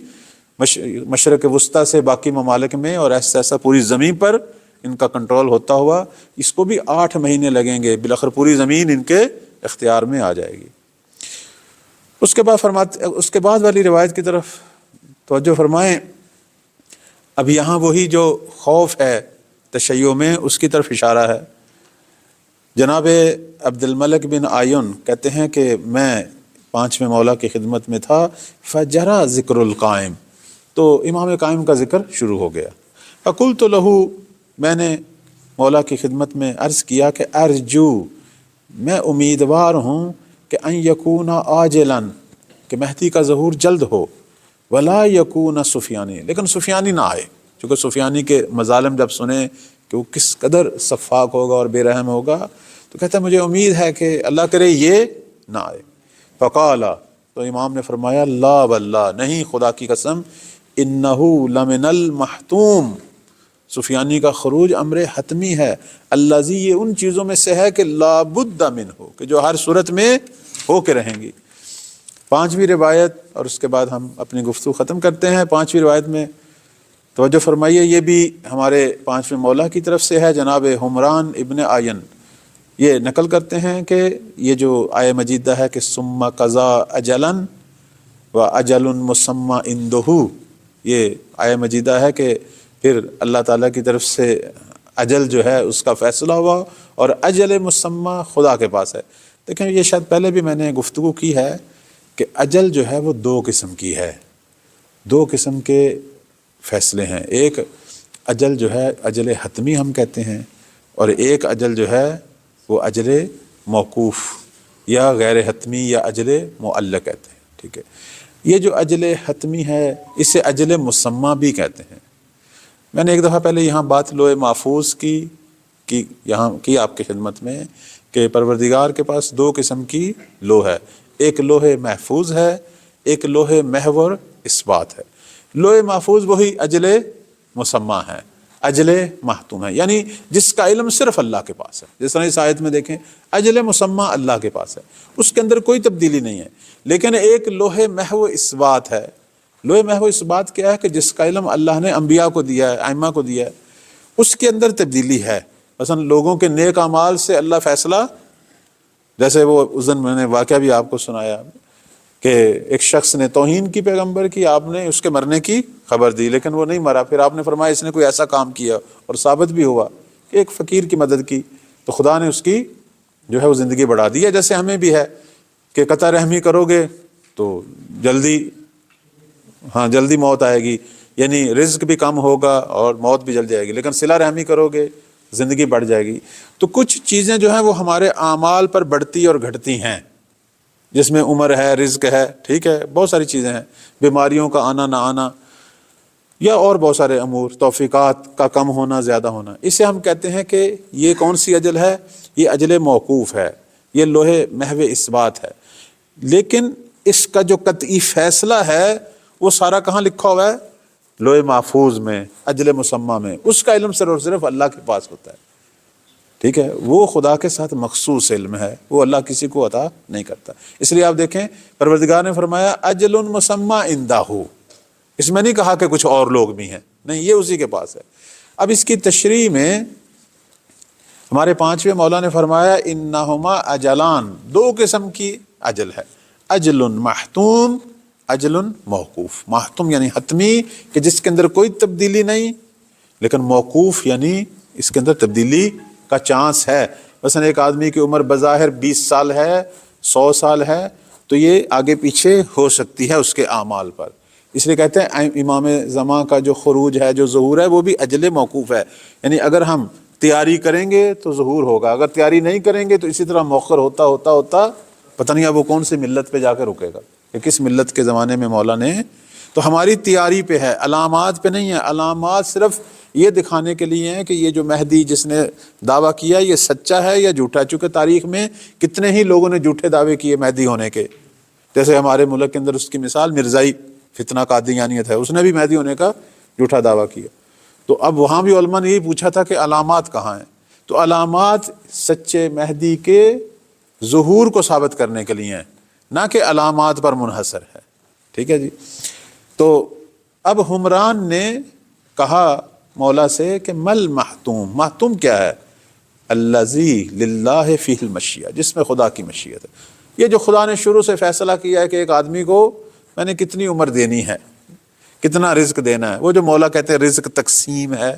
مشرق وسطیٰ سے باقی ممالک میں، اور ایسا ایسا پوری زمین پر ان کا کنٹرول ہوتا ہوا۔ اس کو بھی 8 مہینے لگیں گے، بالآخر پوری زمین ان کے اختیار میں آ جائے گی۔ اس کے بعد والی روایت کی طرف توجہ فرمائیں۔ اب یہاں وہی جو خوف ہے تشیع میں، اس کی طرف اشارہ ہے۔ جناب عبد الملک بن عیون کہتے ہیں کہ میں 5ویں مولا کی خدمت میں تھا، فجرا ذکر القائم، تو امام قائم کا ذکر شروع ہو گیا۔ فقلت لہ، میں نے مولا کی خدمت میں عرض کیا کہ ارجو، میں امیدوار ہوں کہ ان یکون عاجلا، کہ مہدی کا ظہور جلد ہو، ولا یکون سفیانی، لیکن سفیانی نہ آئے، چونکہ سفیانی کے مظالم جب سنے کہ وہ کس قدر سفاک ہوگا اور بے رحم ہوگا، تو کہتا ہے مجھے امید ہے کہ اللہ کرے یہ نہ آئے۔ فقال، تو امام نے فرمایا لا واللہ، نہیں خدا کی قسم، انہ لمن المحتوم، سفیانی کا خروج امر حتمی ہے، الذی، یہ ان چیزوں میں سے ہے کہ لا بد منہ، کہ جو ہر صورت میں ہو کے رہیں گی۔ 5ویں روایت، اور اس کے بعد ہم اپنی گفتگو ختم کرتے ہیں۔ 5ویں روایت میں توجہ فرمائیے، یہ بھی ہمارے 5ویں مولا کی طرف سے ہے، جناب حمران ابن عین یہ نقل کرتے ہیں کہ یہ جو آیہ مجیدہ ہے کہ ثم قضا اجلا و اجل مسمی عنده، یہ آیہ مجیدہ ہے کہ پھر اللہ تعالیٰ کی طرف سے اجل جو ہے اس کا فیصلہ ہوا، اور اجل مسمی خدا کے پاس ہے۔ دیکھیں یہ شاید پہلے بھی میں نے گفتگو کی ہے کہ اجل جو ہے وہ 2 قسم کی ہے، 2 قسم کے فیصلے ہیں۔ ایک اجل جو ہے اجل حتمی ہم کہتے ہیں، اور ایک اجل جو ہے وہ اجل موقوف یا غیر حتمی یا اجل معلق کہتے ہیں، ٹھیک ہے۔ یہ جو اجل حتمی ہے اسے اجل مسمی بھی کہتے ہیں۔ میں نے ایک دفعہ پہلے یہاں بات لوح محفوظ کی یہاں کی آپ کی خدمت میں، کہ پروردگار کے پاس 2 قسم کی لوح ہے، ایک لوح محفوظ ہے، ایک لوح محو اور اثبات ہے۔ لوح محفوظ وہی اجل مسمی ہے، اجل محتوم ہے، یعنی جس کا علم صرف اللہ کے پاس ہے۔ جس طرح اس آیت میں دیکھیں اجل مسمی اللہ کے پاس ہے، اس کے اندر کوئی تبدیلی نہیں ہے۔ لیکن ایک لوح محو اثبات ہے۔ لوح محو اثبات کیا ہے کہ جس کا علم اللہ نے انبیاء کو دیا ہے، ائمہ کو دیا ہے، اس کے اندر تبدیلی ہے۔ مثلا لوگوں کے نیک اعمال سے اللہ فیصلہ، جیسے وہ اس دن میں نے واقعہ بھی آپ کو سنایا کہ ایک شخص نے توہین کی پیغمبر کی، آپ نے اس کے مرنے کی خبر دی لیکن وہ نہیں مرا، پھر آپ نے فرمایا اس نے کوئی ایسا کام کیا، اور ثابت بھی ہوا کہ ایک فقیر کی مدد کی، تو خدا نے اس کی جو ہے وہ زندگی بڑھا دی ہے۔ جیسے ہمیں بھی ہے کہ قطع رحمی کرو گے تو جلدی موت آئے گی، یعنی رزق بھی کم ہوگا اور موت بھی جل جائے گی، لیکن صلہ رحمی کرو گے زندگی بڑھ جائے گی۔ تو کچھ چیزیں جو ہیں وہ ہمارے اعمال پر بڑھتی اور گھٹتی ہیں، جس میں عمر ہے، رزق ہے، ٹھیک ہے، بہت ساری چیزیں ہیں، بیماریوں کا آنا نہ آنا، یا اور بہت سارے امور، توفیقات کا کم ہونا زیادہ ہونا۔ اسے ہم کہتے ہیں کہ یہ کون سی اجل ہے؟ یہ اجل موقوف ہے، یہ لوح محو اثبات ہے۔ لیکن اس کا جو قطعی فیصلہ ہے وہ سارا کہاں لکھا ہوا ہے؟ لوح محفوظ میں، اجل مسمی میں۔ اس کا علم صرف اور صرف اللہ کے پاس ہوتا ہے، ٹھیک ہے، وہ خدا کے ساتھ مخصوص علم ہے، وہ اللہ کسی کو عطا نہیں کرتا۔ اس لیے آپ دیکھیں پروردگار نے فرمایا اجل مسمی عندہ، اس میں نہیں کہا کہ کچھ اور لوگ بھی ہیں، نہیں، یہ اسی کے پاس ہے۔ اب اس کی تشریح میں ہمارے 5ویں مولا نے فرمایا انہما اجلان، 2 قسم کی اجل ہے، اجل محتوم، اجل موقوف۔ محتوم یعنی حتمی کہ جس کے اندر کوئی تبدیلی نہیں، لیکن موقوف یعنی اس کے اندر تبدیلی کا چانس ہے، مثلا ایک آدمی کی عمر بظاہر 20 سال ہے، 100 سال ہے، تو یہ آگے پیچھے ہو سکتی ہے اس کے اعمال پر. اس لیے کہتے ہیں امام زمان کا جو خروج ہے، جو ظہور ہے، وہ بھی اجل موقوف ہے. یعنی اگر ہم تیاری کریں گے تو ظہور ہوگا، اگر تیاری نہیں کریں گے تو اسی طرح مؤخر ہوتا ہوتا ہوتا پتہ نہیں اب وہ کون سی ملت پہ جا کے رکے گا کہ کس ملت کے زمانے میں مولا نے. تو ہماری تیاری پہ ہے، علامات پہ نہیں ہے. علامات صرف یہ دکھانے کے لیے ہیں کہ یہ جو مہدی جس نے دعویٰ کیا یہ سچا ہے یا جھوٹا. چونکہ تاریخ میں کتنے ہی لوگوں نے جھوٹے دعوے کیے مہدی ہونے کے. جیسے ہمارے ملک کے اندر اس کی مثال مرزائی فتنہ قادیانیت ہے، اس نے بھی مہدی ہونے کا جھوٹا دعویٰ کیا. تو اب وہاں بھی علماء نے یہی پوچھا تھا کہ علامات کہاں ہیں. تو علامات سچے مہدی کے ظہور کو ثابت کرنے کے لیے ہیں، نہ کہ علامات پر منحصر ہے. ٹھیک ہے جی. تو اب حمران نے کہا مولا سے کہ مل محتوم، محتوم کیا ہے؟ الذی للہ فیہ المشیہ، جس میں خدا کی مشیت ہے. یہ جو خدا نے شروع سے فیصلہ کیا ہے کہ ایک آدمی کو میں نے کتنی عمر دینی ہے، کتنا رزق دینا ہے. وہ جو مولا کہتے ہیں رزق تقسیم ہے.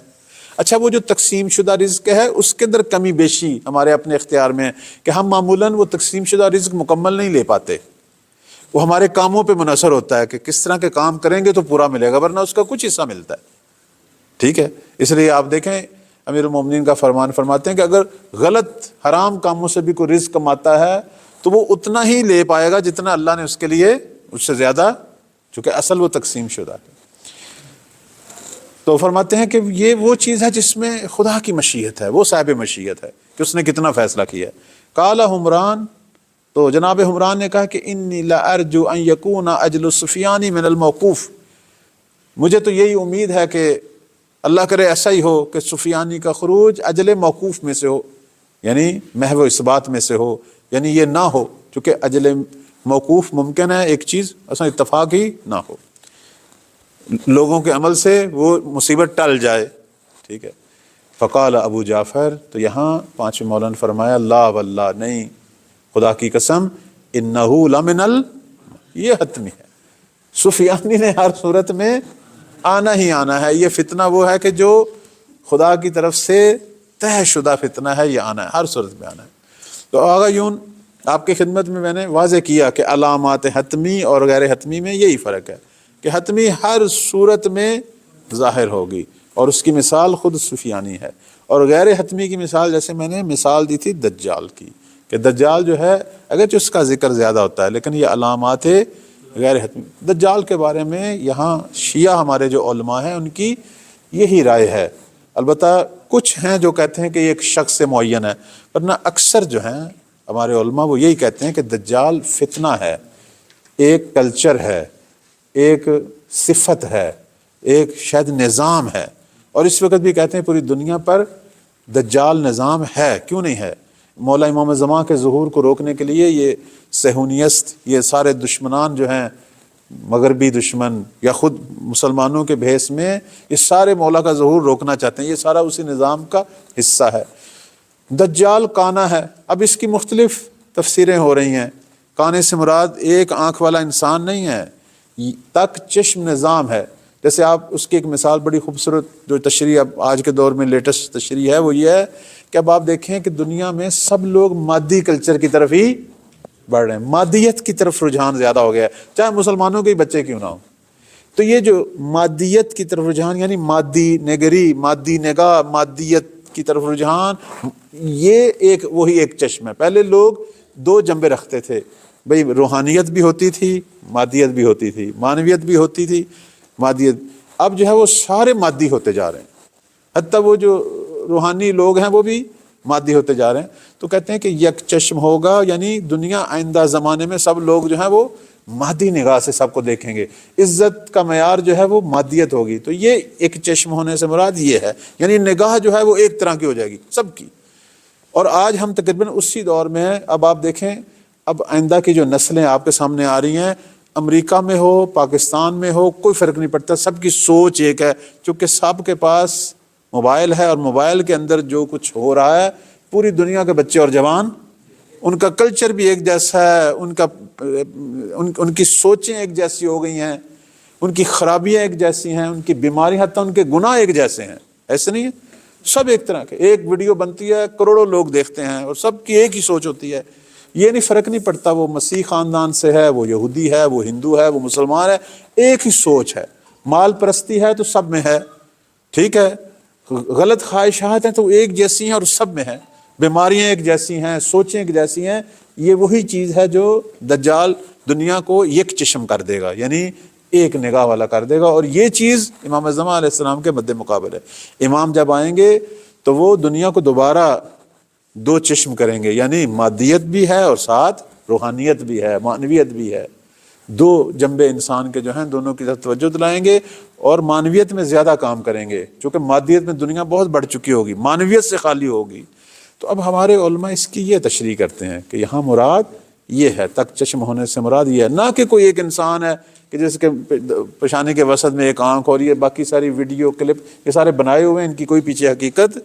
اچھا وہ جو تقسیم شدہ رزق ہے اس کے اندر کمی بیشی ہمارے اپنے اختیار میں ہے کہ ہم معمولاً وہ تقسیم شدہ رزق مکمل نہیں لے پاتے. وہ ہمارے کاموں پہ منحصر ہوتا ہے کہ کس طرح کے کام کریں گے تو پورا ملے گا، ورنہ اس کا کچھ حصہ ملتا ہے. ٹھیک ہے. اس لیے آپ دیکھیں امیر المومنین کا فرمان فرماتے ہیں کہ اگر غلط حرام کاموں سے بھی کوئی رزق کماتا ہے تو وہ اتنا ہی لے پائے گا جتنا اللہ نے اس کے لیے اس سے زیادہ، چونکہ اصل وہ تقسیم شدہ ہے. تو فرماتے ہیں کہ یہ وہ چیز ہے جس میں خدا کی مشیت ہے، وہ صاحب مشیت ہے کہ اس نے کتنا فیصلہ کیا ہے. قال حمران، تو جناب حمران نے کہا کہ انی لارجو ان یکون اجل سفیانی من الموقوف، مجھے تو یہی امید ہے کہ اللہ کرے ایسا ہی ہو کہ سفیانی کا خروج اجل موقوف میں سے ہو، یعنی محو اثبات میں سے ہو. یعنی یہ نہ ہو، چونکہ اجل موقوف ممکن ہے ایک چیز اصلا اتفاق ہی نہ ہو، لوگوں کے عمل سے وہ مصیبت ٹل جائے. ٹھیک ہے. فقال ابو جعفر، تو یہاں پانچویں مولا نے فرمایا لا واللہ، نہیں، خدا کی قسم، انہو لمن یہ حتمی ہے، سفیانی نے ہر صورت میں آنا ہی آنا ہے. یہ فتنہ وہ ہے کہ جو خدا کی طرف سے طے شدہ فتنہ ہے، یہ آنا ہے، ہر صورت میں آنا ہے. تو آغا یون آپ کی خدمت میں نے واضح کیا کہ علامات حتمی اور غیر حتمی میں یہی فرق ہے کہ حتمی ہر صورت میں ظاہر ہوگی اور اس کی مثال خود سفیانی ہے، اور غیر حتمی کی مثال جیسے میں نے مثال دی تھی دجال کی کہ دجال جو ہے اگرچہ اس کا ذکر زیادہ ہوتا ہے لیکن یہ علامات غیر حتمی. دجال کے بارے میں یہاں شیعہ ہمارے جو علماء ہیں ان کی یہی رائے ہے. البتہ کچھ ہیں جو کہتے ہیں کہ یہ ایک شخص سے معین ہے، ورنہ اکثر جو ہیں ہمارے علماء وہ یہی کہتے ہیں کہ دجال فتنہ ہے، ایک کلچر ہے، ایک صفت ہے، ایک شاید نظام ہے. اور اس وقت بھی کہتے ہیں پوری دنیا پر دجال نظام ہے. کیوں نہیں ہے؟ مولا امام زمان کے ظہور کو روکنے کے لیے یہ صہیونیست، یہ سارے دشمنان جو ہیں، مغربی دشمن یا خود مسلمانوں کے بھیس میں، یہ سارے مولا کا ظہور روکنا چاہتے ہیں. یہ سارا اسی نظام کا حصہ ہے. دجال کانا ہے. اب اس کی مختلف تفسیریں ہو رہی ہیں. کانے سے مراد ایک آنکھ والا انسان نہیں ہے، تک چشم نظام ہے. جیسے آپ اس کی ایک مثال بڑی خوبصورت جو تشریح اب آج کے دور میں لیٹسٹ تشریح ہے وہ یہ ہے کہ اب آپ دیکھیں کہ دنیا میں سب لوگ مادی کلچر کی طرف ہی بڑھ رہے ہیں، مادیت کی طرف رجحان زیادہ ہو گیا ہے، چاہے مسلمانوں کے بچے کیوں نہ ہو. تو یہ جو مادیت کی طرف رجحان، یعنی مادی نگری، مادی نگاہ، مادیت کی طرف رجحان، یہ ایک وہی ایک چشم ہے. پہلے لوگ دو جنبے رکھتے تھے بھئی، روحانیت بھی ہوتی تھی، مادیت بھی ہوتی تھی، معنویت بھی ہوتی تھی، مادیت. اب جو ہے وہ سارے مادی ہوتے جا رہے ہیں، حتیٰ وہ جو روحانی لوگ ہیں وہ بھی مادی ہوتے جا رہے ہیں. تو کہتے ہیں کہ یک چشم ہوگا، یعنی دنیا آئندہ زمانے میں سب لوگ جو ہیں وہ مادی نگاہ سے سب کو دیکھیں گے، عزت کا معیار جو ہے وہ مادیت ہوگی. تو یہ ایک چشم ہونے سے مراد یہ ہے، یعنی نگاہ جو ہے وہ ایک طرح کی ہو جائے گی سب کی. اور آج ہم تقریباً اسی دور میں ہیں. اب آپ دیکھیں، اب آئندہ کی جو نسلیں آپ کے سامنے آ رہی ہیں، امریکہ میں ہو، پاکستان میں ہو، کوئی فرق نہیں پڑتا، سب کی سوچ ایک ہے، چونکہ سب کے پاس موبائل ہے، اور موبائل کے اندر جو کچھ ہو رہا ہے پوری دنیا کے بچے اور جوان، ان کا کلچر بھی ایک جیسا ہے، ان کی سوچیں ایک جیسی ہو گئی ہیں، ان کی خرابیاں ایک جیسی ہیں، ان کی بیماری، حتیٰ ان کے گناہ ایک جیسے ہیں. ایسے نہیں ہے؟ سب ایک طرح کے، ایک ویڈیو بنتی ہے کروڑوں لوگ دیکھتے ہیں اور سب کی ایک ہی سوچ ہوتی ہے، یہ نہیں فرق نہیں پڑتا وہ مسیح خاندان سے ہے، وہ یہودی ہے، وہ ہندو ہے، وہ مسلمان ہے، ایک ہی سوچ ہے۔ مال پرستی ہے تو سب میں ہے، ٹھیک ہے، غلط خواہشات ہیں تو ایک جیسی ہیں اور سب میں ہے، بیماریاں ایک جیسی ہیں، سوچیں ایک جیسی ہیں۔ یہ وہی چیز ہے جو دجال دنیا کو یک چشم کر دے گا، یعنی ایک نگاہ والا کر دے گا، اور یہ چیز امام زمان علیہ السلام کے مد مقابل ہے۔ امام جب آئیں گے تو وہ دنیا کو دوبارہ دو چشم کریں گے، یعنی مادیت بھی ہے اور ساتھ روحانیت بھی ہے، معنویت بھی ہے، دو جنبے انسان کے جو ہیں دونوں کی طرف توجہ دلائیں گے اور معنویت میں زیادہ کام کریں گے، چونکہ مادیت میں دنیا بہت بڑھ چکی ہوگی، معنویت سے خالی ہوگی۔ تو اب ہمارے علماء اس کی یہ تشریح کرتے ہیں کہ یہاں مراد یہ ہے، تک چشم ہونے سے مراد یہ ہے، نہ کہ کوئی ایک انسان ہے کہ جس کے پیشانے کے وسط میں ایک آنکھ اور یہ باقی ساری ویڈیو کلپ یہ سارے بنائے ہوئے ہیں، ان کی کوئی پیچھے حقیقت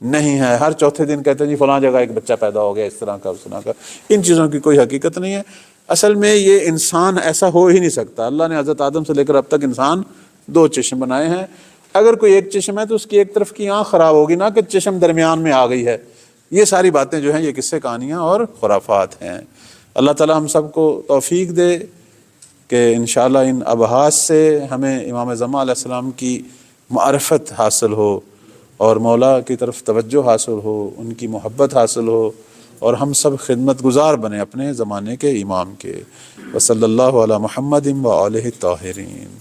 نہیں ہے۔ ہر چوتھے دن کہتے ہیں جی فلاں جگہ ایک بچہ پیدا ہو گیا، اس طرح کا اس طرح کا، ان چیزوں کی کوئی حقیقت نہیں ہے۔ اصل میں یہ انسان ایسا ہو ہی نہیں سکتا، اللہ نے حضرت آدم سے لے کر اب تک انسان دو چشم بنائے ہیں، اگر کوئی ایک چشم ہے تو اس کی ایک طرف کی آنکھ خراب ہوگی، نہ کہ چشم درمیان میں آ گئی ہے۔ یہ ساری باتیں جو ہیں یہ قصے کہانیاں اور خرافات ہیں۔ اللہ تعالی ہم سب کو توفیق دے کہ انشاءاللہ ان ابحاث سے ہمیں امام زمان علیہ السلام کی معرفت حاصل ہو اور مولا کی طرف توجہ حاصل ہو، ان کی محبت حاصل ہو، اور ہم سب خدمت گزار بنیں اپنے زمانے کے امام کے۔ وصلی اللہ علی محمد و آلہ الطاہرین۔